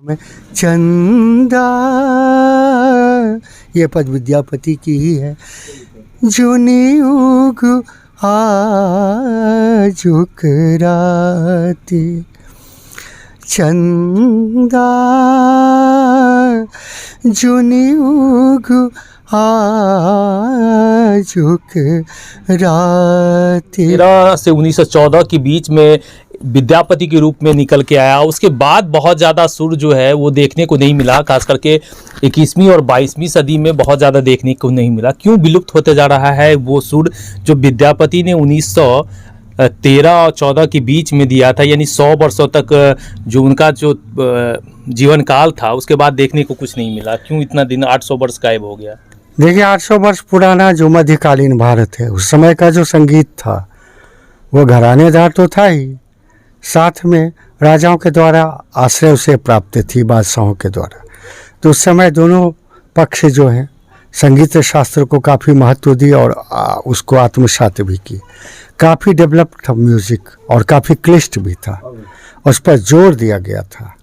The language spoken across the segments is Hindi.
में चंदा, ये पद विद्यापति की ही है। जुनी उग आजुक राती, चंदा जुनी उग आजुक राती। 13 से 1914 के बीच में विद्यापति के रूप में निकल के आया। उसके बाद बहुत ज़्यादा सुर जो है वो देखने को नहीं मिला, खास करके 21वीं और 22वीं सदी में बहुत ज़्यादा देखने को नहीं मिला। क्यों विलुप्त होते जा रहा है वो सुर जो विद्यापति ने 1913 और 14 के बीच में दिया था, यानी 100 वर्षों तक जो उनका जो जीवन काल था उसके बाद देखने को कुछ नहीं मिला। क्यों इतना दिन 800 वर्ष गायब हो गया? देखिए 800 वर्ष पुराना जो मध्यकालीन भारत है, उस समय का जो संगीत था वो घरानेदार तो था ही, साथ में राजाओं के द्वारा आश्रय उसे प्राप्त थी, बादशाहों के द्वारा। तो उस समय दोनों पक्ष जो हैं संगीत शास्त्र को काफ़ी महत्व दी और उसको आत्मसात भी की। काफ़ी डेवलप्ड था म्यूज़िक और काफ़ी क्लिष्ट भी था, उस पर जोर दिया गया था।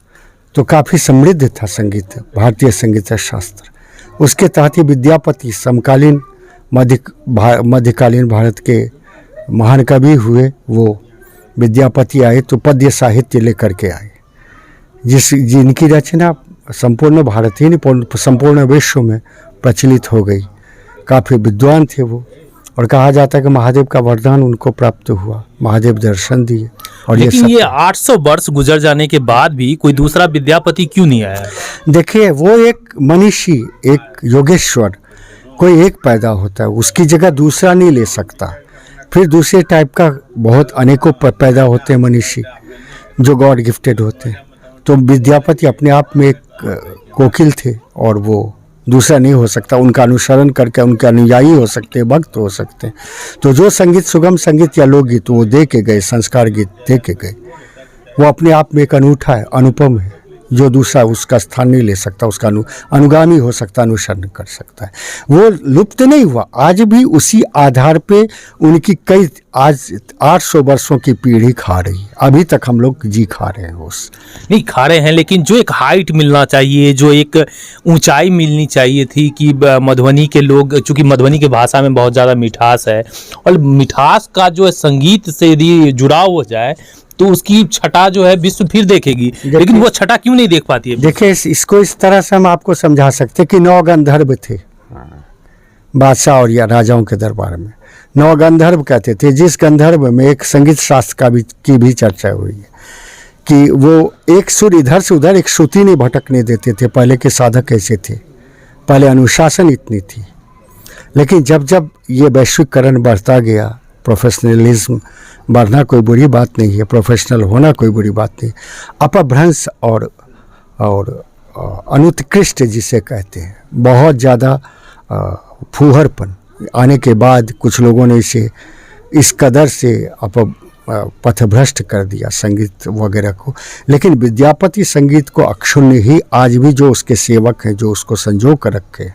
तो काफ़ी समृद्ध था संगीत, भारतीय संगीत शास्त्र। उसके तहत ही विद्यापति समकालीन मध्यकालीन भारत के महान कवि हुए। वो विद्यापति आए तो पद्य साहित्य लेकर के आए, जिनकी रचना संपूर्ण भारत ही नहीं संपूर्ण विश्व में प्रचलित हो गई। काफ़ी विद्वान थे वो, और कहा जाता है कि महादेव का वरदान उनको प्राप्त हुआ, महादेव दर्शन दिए। और लेकिन ये 800 वर्ष गुजर जाने के बाद भी कोई दूसरा विद्यापति क्यों नहीं आया? देखिए वो एक मनीषी, एक योगेश्वर, कोई एक पैदा होता है, उसकी जगह दूसरा नहीं ले सकता। फिर दूसरे टाइप का बहुत अनेकों पैदा होते हैं मनीषी जो गॉड गिफ्टेड होते हैं। तो विद्यापति अपने आप में एक कोकिल थे और वो दूसरा नहीं हो सकता। उनका अनुसरण करके उनके अनुयायी हो सकते हैं, भक्त हो सकते हैं। तो जो संगीत सुगम संगीत या लोकगीत वो दे के गए, संस्कार गीत दे के गए, वो अपने आप में एक अनूठा है, अनुपम है, जो दूसरा उसका स्थान नहीं ले सकता, उसका अनुगामी हो सकता, अनुसरण कर सकता है। वो लुप्त नहीं हुआ, आज भी उसी आधार पे उनकी कई आज 800 वर्षों की पीढ़ी खा रही, अभी तक हम लोग जी खा रहे हैं। उस नहीं खा रहे हैं, लेकिन जो एक हाइट मिलना चाहिए, जो एक ऊंचाई मिलनी चाहिए थी कि मधुबनी के लोग, चूंकि मधुबनी की भाषा में बहुत ज़्यादा मिठास है और मिठास का जो है संगीत से यदि जुड़ाव हो जाए तो उसकी छटा जो है विश्व फिर देखेगी, लेकिन वो छटा क्यों नहीं देख पाती है? देखिए इसको इस तरह से हम आपको समझा सकते कि 9 गंधर्व थे बादशाह और या राजाओं के दरबार में। 9 गंधर्व कहते थे, जिस गंधर्व में एक संगीत शास्त्र की भी चर्चा हुई है कि वो एक सुर इधर से उधर, एक श्रुति नहीं भटकने देते थे। पहले के साधक ऐसे थे, पहले अनुशासन इतनी थी। लेकिन जब जब ये वैश्वीकरण बढ़ता गया, प्रोफेशनलिज्म बढ़ना कोई बुरी बात नहीं है, प्रोफेशनल होना कोई बुरी बात नहीं, अपभ्रंश और अनुत्कृष्ट जिसे कहते हैं, बहुत ज़्यादा फूहरपन आने के बाद कुछ लोगों ने इसे इस कदर से पथभ्रष्ट कर दिया संगीत वगैरह को। लेकिन विद्यापति संगीत को अक्षुण्य ही आज भी जो उसके सेवक हैं, जो उसको संजो कर रखे,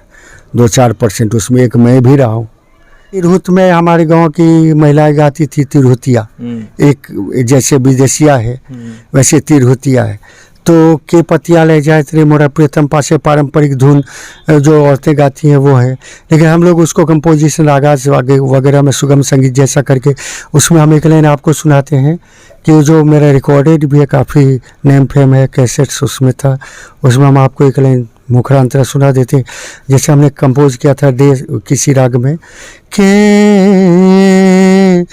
2-4% उसमें एक मैं भी रहा हूँ। तिरहुत में हमारे गांव की महिलाएं गाती थी तिरहुतिया, एक जैसे विदेशिया है वैसे तिरहुतिया है। तो के पतिया ले जाए तेरे मोरा प्रियतम पासे पारंपरिक धुन जो औरतें गाती हैं वो है। लेकिन हम लोग उसको कंपोजिशन आगाज वगैरह में सुगम संगीत जैसा करके उसमें हम एक लाइन आपको सुनाते हैं कि जो मेरा रिकॉर्डेड भी है, काफ़ी नेम फेम है, कैसेट्स उसमें था, उसमें हम आपको एक लाइन मुखरांतरा सुना देते हैं। जैसे हमने कंपोज किया था किसी राग में, के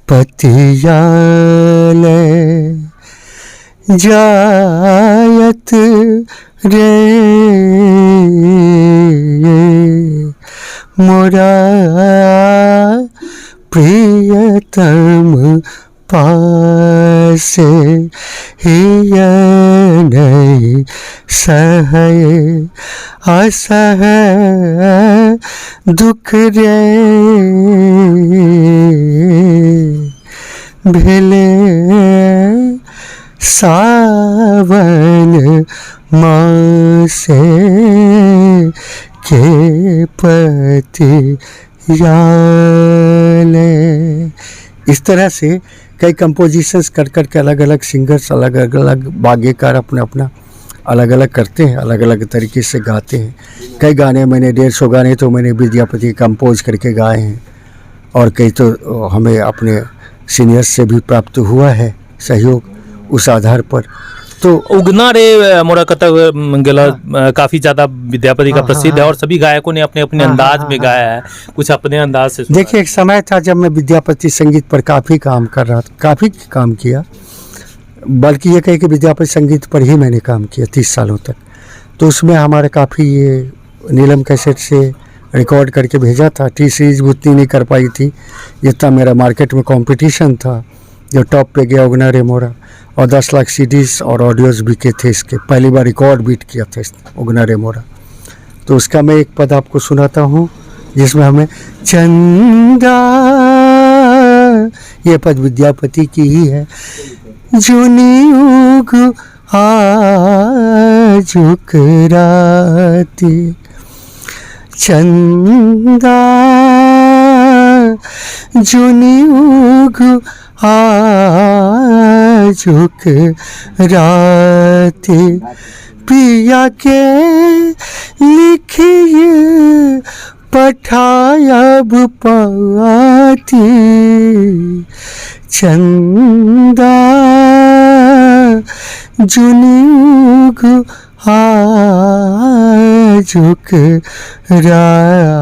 पतिया ले जायत रे मोरा प्रियतम पासे हिया नहीं सहय असहय दुख रे भेले सावन मासे के पति याले। इस तरह से कई कंपोजिशंस कर कर के अलग अलग सिंगर्स, अलग अलग वाग्यकार अपना अपना अलग अलग करते हैं, अलग अलग तरीके से गाते हैं। कई गाने मैंने 150 गाने तो मैंने विद्यापति कंपोज करके गाए हैं, और कई तो हमें अपने सीनियर्स से भी प्राप्त हुआ है सहयोग उस आधार पर। तो उगना रे मोरा कथा गेला काफी ज्यादा विद्यापति का प्रसिद्ध है और सभी गायकों ने अपने अपने अंदाज में गाया है, कुछ अपने अंदाज से सुना देखिए, एक समय था जब मैं विद्यापति संगीत पर काफ़ी काम कर रहा था, काफ़ी काम किया, बल्कि ये कहे कि विद्यापति संगीत पर ही मैंने काम किया 30 सालों तक। तो उसमें हमारे काफ़ी ये नीलम कैसेट से रिकॉर्ड करके भेजा था। टी सीरीज उतनी नहीं कर पाई थी जितना मेरा मार्केट में कंपटीशन था, जो टॉप पे गया उगना रे मोरा, और 10 लाख सीडीज और ऑडियोज बिके थे इसके। पहली बार रिकॉर्ड बीट किया था इसने उगना रे मोरा। तो उसका मैं एक पद आपको सुनाता हूँ जिसमें हमें चंदा, ये पद विद्यापति की ही है। जुनी उग आजुक राती, चंदा जुनी उग आजुक राती, पिया के लिखिए पठायब पाती, चंदा जुनी उग आजुक राती।